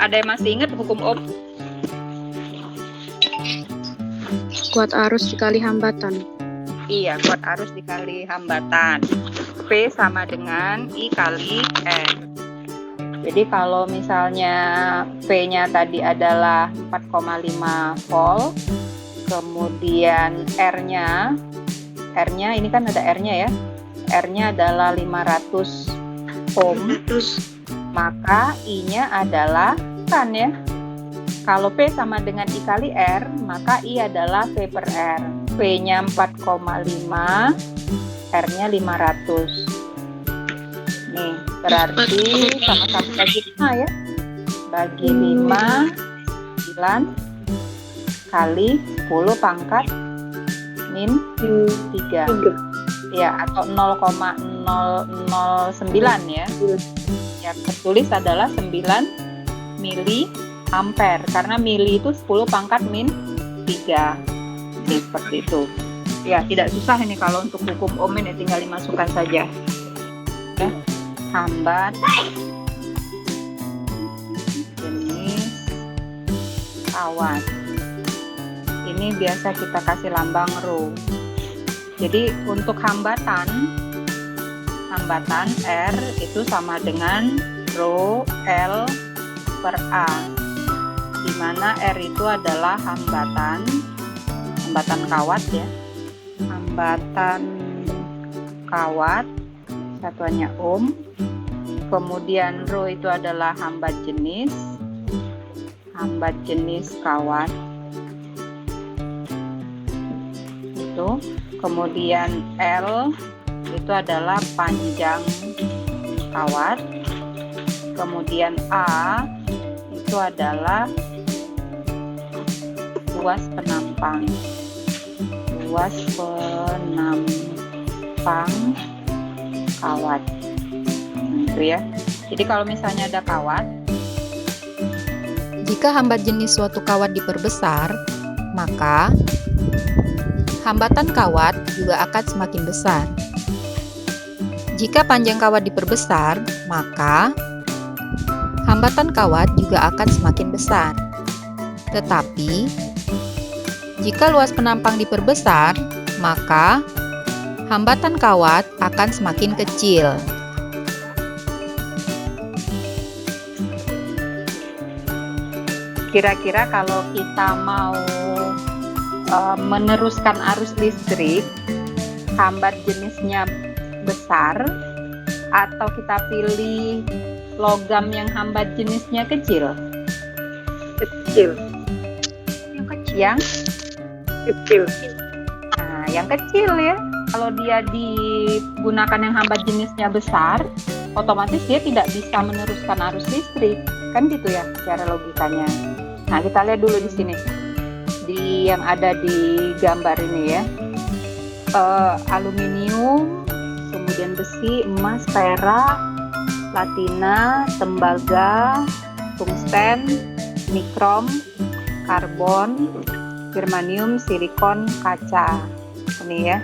Ada yang masih ingat hukum Ohm? Kuat arus dikali hambatan. Iya, kuat arus dikali hambatan. P sama dengan I kali R. Jadi kalau misalnya P-nya tadi adalah 4,5 volt, kemudian R-nya ini kan ada R-nya ya. R-nya adalah 500 ohm, maka I-nya adalah kan ya. Kalau P sama dengan I kali R, maka I adalah V per R. P-nya 4,5, R-nya 500. Nih, berarti sama-sama bagi 5 ya. Bagi 5, 9 kali 10 pangkat min 3. Ya, atau 0,009 ya. Yang tertulis adalah 9 mili ampere, karena mili itu 10 pangkat min 3. Jadi, seperti itu. Ya, tidak susah ini kalau untuk hukum Ohm ini, tinggal dimasukkan saja. Ya, hambat jenis kawat. Ini biasa kita kasih lambang rho. Jadi untuk hambatan R itu sama dengan rho L per A, di mana R itu adalah hambatan kawat ya. Hambatan kawat satuannya ohm. Kemudian rho itu adalah hambat jenis kawat. Itu. Kemudian L itu adalah panjang kawat. Kemudian A itu adalah luas penampang kawat. Gitu ya. Jadi kalau misalnya ada kawat, jika hambat jenis suatu kawat diperbesar, maka hambatan kawat juga akan semakin besar. Jika panjang kawat diperbesar, maka hambatan kawat juga akan semakin besar. Tetapi, jika luas penampang diperbesar, maka hambatan kawat akan semakin kecil. Kira-kira kalau kita mau meneruskan arus listrik, hambat jenisnya besar, atau kita pilih logam yang hambat jenisnya kecil? Yang kecil. Nah, yang kecil ya. Kalau dia digunakan yang hambat jenisnya besar, otomatis dia tidak bisa meneruskan arus listrik. Kan gitu ya cara logikanya. Nah, kita lihat dulu di sini. Yang ada di gambar ini ya. Aluminium, kemudian besi, emas, perak, platina, tembaga, tungsten, nikrom, karbon, germanium, silikon, kaca. Ini ya.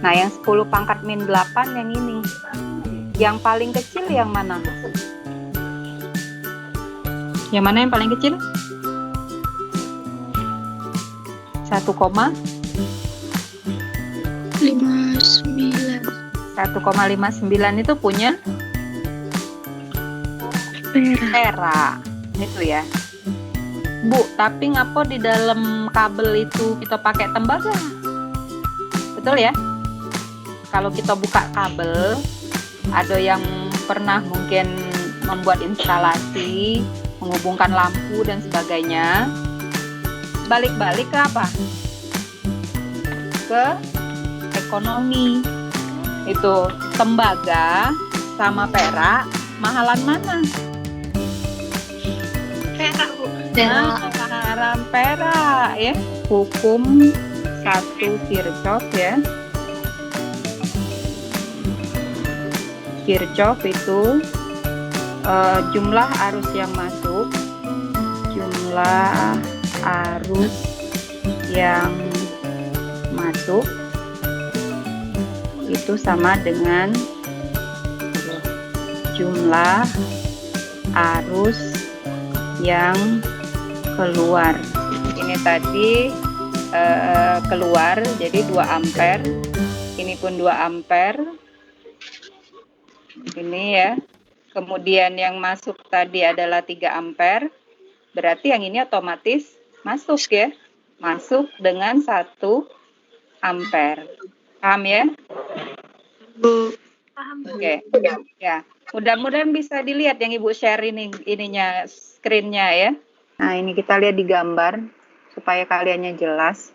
Nah, yang 10 pangkat min 8 yang ini. Yang paling kecil yang mana? Yang mana yang paling kecil? 1,59 itu punya perak. Itu ya. Bu, tapi ngapa di dalam kabel itu kita pakai tembaga? Betul ya? Kalau kita buka kabel, ada yang pernah mungkin membuat instalasi, menghubungkan lampu dan sebagainya. Balik-balik ke apa? Ke ekonomi. Itu tembaga sama perak, mahalan mana? Perak, Bu. Mahalan perak ya. Hukum 1 Kirchhoff ya. Kirchhoff itu jumlah arus yang masuk, itu sama dengan jumlah arus yang keluar. Ini tadi keluar, jadi 2 ampere. Ini pun 2 ampere. Ini ya. Kemudian yang masuk tadi adalah 3 ampere. Berarti yang ini otomatis masuk ya. Masuk dengan 1 ampere. Paham ya? Bu. Paham. Oke. Ya. Mudah-mudahan bisa dilihat yang Ibu share ininya screen-nya ya. Nah, ini kita lihat di gambar supaya kaliannya jelas.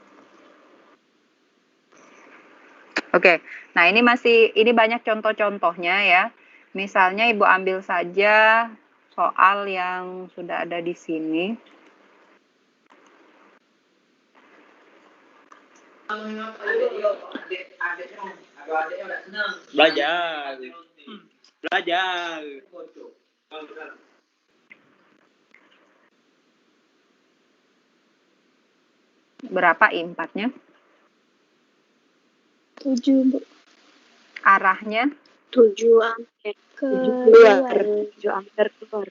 Oke. Nah, ini banyak contoh-contohnya ya. Misalnya Ibu ambil saja soal yang sudah ada di sini. Belajar. Belajar. Berapa I4-nya? 7, Bu. Arahnya 7 ampere keluar. 7 ampere keluar.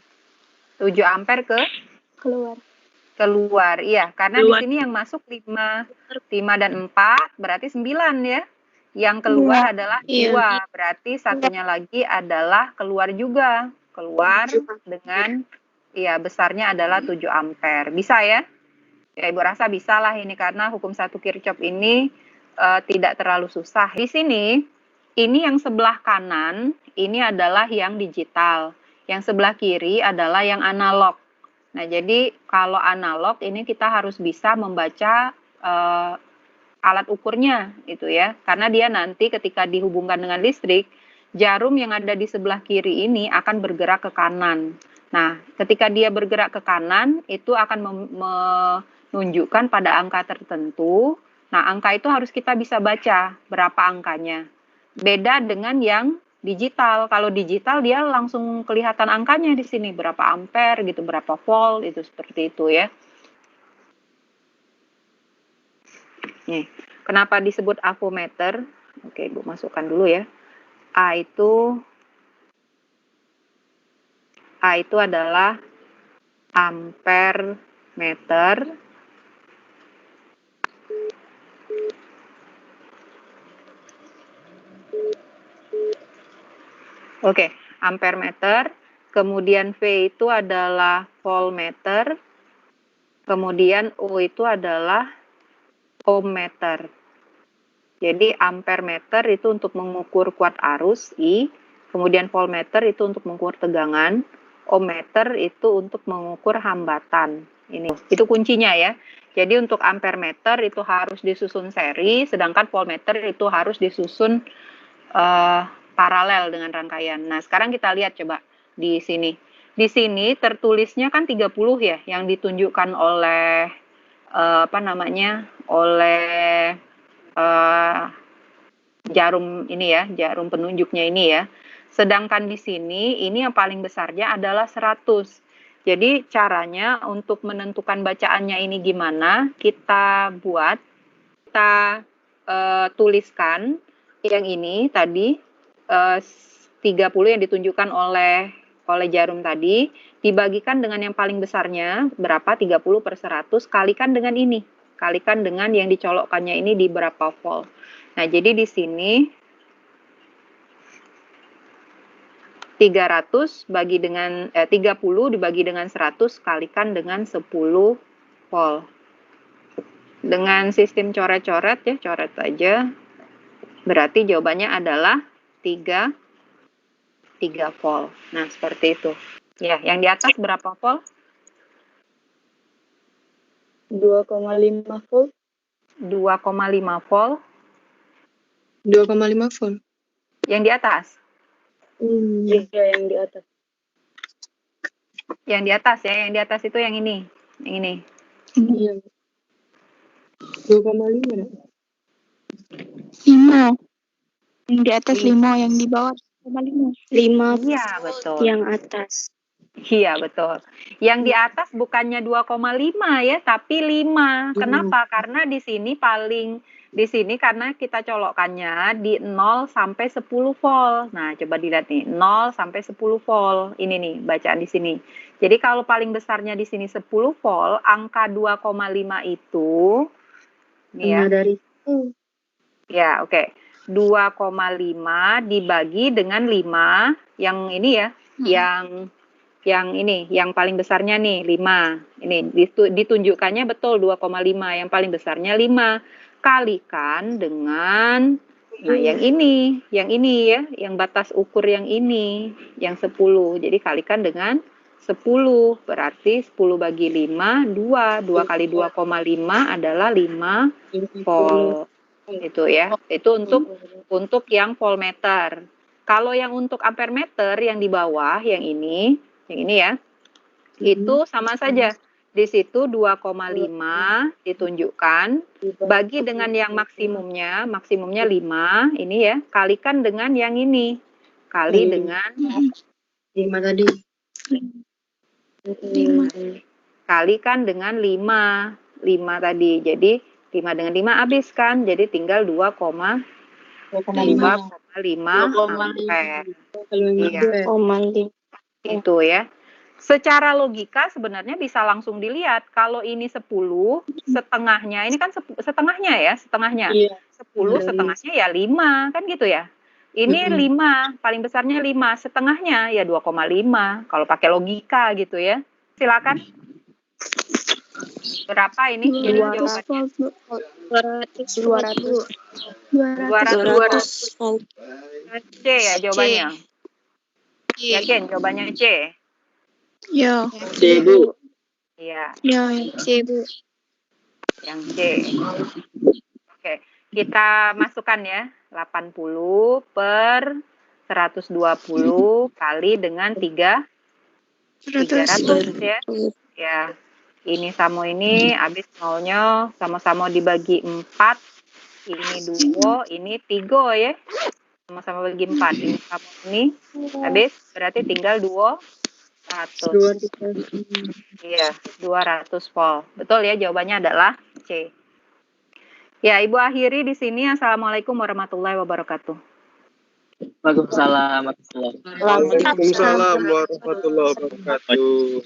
7 ampere keluar. Iya, karena di sini yang masuk 5 dan 4 berarti 9 ya. Yang keluar adalah 2, berarti satunya lagi adalah keluar juga. Keluar dengan besarnya adalah 7 ampere. Bisa ya? Ya, Ibu rasa bisa lah ini karena hukum 1 Kirchhoff ini tidak terlalu susah. Di sini, ini yang sebelah kanan, ini adalah yang digital. Yang sebelah kiri adalah yang analog. Nah, jadi kalau analog ini kita harus bisa membaca alat ukurnya itu ya. Karena dia nanti ketika dihubungkan dengan listrik, jarum yang ada di sebelah kiri ini akan bergerak ke kanan. Nah, ketika dia bergerak ke kanan, itu akan menunjukkan pada angka tertentu. Nah, angka itu harus kita bisa baca berapa angkanya. Beda dengan yang digital. Kalau digital dia langsung kelihatan angkanya di sini, berapa ampere gitu, berapa volt, itu seperti itu ya. Nih, kenapa disebut avometer? Oke, Ibu masukkan dulu ya. A itu adalah ampere meter. Oke, ampere meter. Kemudian V itu adalah voltmeter. Kemudian O itu adalah ohmmeter. Jadi ampere meter itu untuk mengukur kuat arus I, kemudian voltmeter itu untuk mengukur tegangan, ohmmeter itu untuk mengukur hambatan. Ini itu kuncinya ya. Jadi untuk ampere meter itu harus disusun seri, sedangkan voltmeter itu harus disusun paralel dengan rangkaian. Nah, sekarang kita lihat coba di sini. Di sini tertulisnya kan 30 ya, yang ditunjukkan oleh oleh jarum ini ya, jarum penunjuknya ini ya. Sedangkan di sini, ini yang paling besarnya adalah 100. Jadi caranya untuk menentukan bacaannya ini gimana, kita tuliskan yang ini tadi, 30 yang ditunjukkan oleh jarum tadi, dibagikan dengan yang paling besarnya, berapa? 30/100, kalikan dengan ini. Kalikan dengan yang dicolokkannya ini di berapa volt. Nah, jadi di sini 30 dibagi dengan 100 kalikan dengan 10 volt. Dengan sistem coret-coret ya, coret aja. Berarti jawabannya adalah 3 volt. Nah, seperti itu. Ya, yang di atas berapa volt? 2,5 volt. 2,5 volt. 2,5 volt. Yang di atas? Iya, yang di atas. Yang di atas ya, yang di atas itu yang ini. Yang ini. Iya. 2,5. 5. Yang di atas 5, yang di bawah 5. 5 Iya, betul. yang atas. Iya, betul. Yang di atas bukannya 2,5 ya, tapi 5. Kenapa? Karena di sini paling Di sini karena kita colokkannya di 0 sampai 10 volt. Nah, coba dilihat nih, 0 sampai 10 volt. Ini nih bacaan di sini. Jadi kalau paling besarnya di sini 10 volt, angka 2,5 itu nih ya. dari Ya, oke. 2,5 dibagi dengan 5 yang ini ya, yang ini, yang paling besarnya nih 5. Ini ditunjukkannya betul 2,5, yang paling besarnya 5. Kalikan dengan nah yang ini ya, yang batas ukur yang ini, yang 10. Jadi kalikan dengan 10, berarti 10 bagi 5, 2. 2 kali 2,5 adalah 5 volt. Itu ya. Itu untuk yang voltmeter. Kalau yang untuk ampermeter yang di bawah, yang ini ya, itu sama saja. Di situ 2,5 ditunjukkan, bagi dengan yang maksimumnya 5, ini ya, kalikan dengan yang ini. Kali dengan 5 tadi. 5. kalikan dengan 5 tadi. Jadi 5 dengan 5 habis kan, jadi tinggal 2,5 ampere. Iya. Itu ya. Secara logika sebenarnya bisa langsung dilihat. Kalau ini 10, setengahnya, ini kan setengahnya ya, setengahnya. 10 setengahnya ya 5, kan gitu ya. Ini 5, paling besarnya 5, setengahnya ya 2,5. Kalau pakai logika gitu ya. Silakan. Berapa ini? Jadi jawabannya 200 volt. C ya jawabannya. Yakin jawabannya C? Ya. C, Bu. Iya, Ya, C, Bu. yang C. Oke, kita masukkan ya. 80 per 120 kali dengan 300 ya. Ya, ini sama ini habis nolnya sama-sama dibagi 4. Ini 2, ini 3 ya. Sama-sama bagi 4. Ini sama ini habis berarti tinggal 200. Iya, 200 volt. Betul ya, jawabannya adalah C. Ya, Ibu akhiri di sini. Assalamualaikum warahmatullahi wabarakatuh. Waalaikumsalam. Waalaikumsalam warahmatullahi wabarakatuh.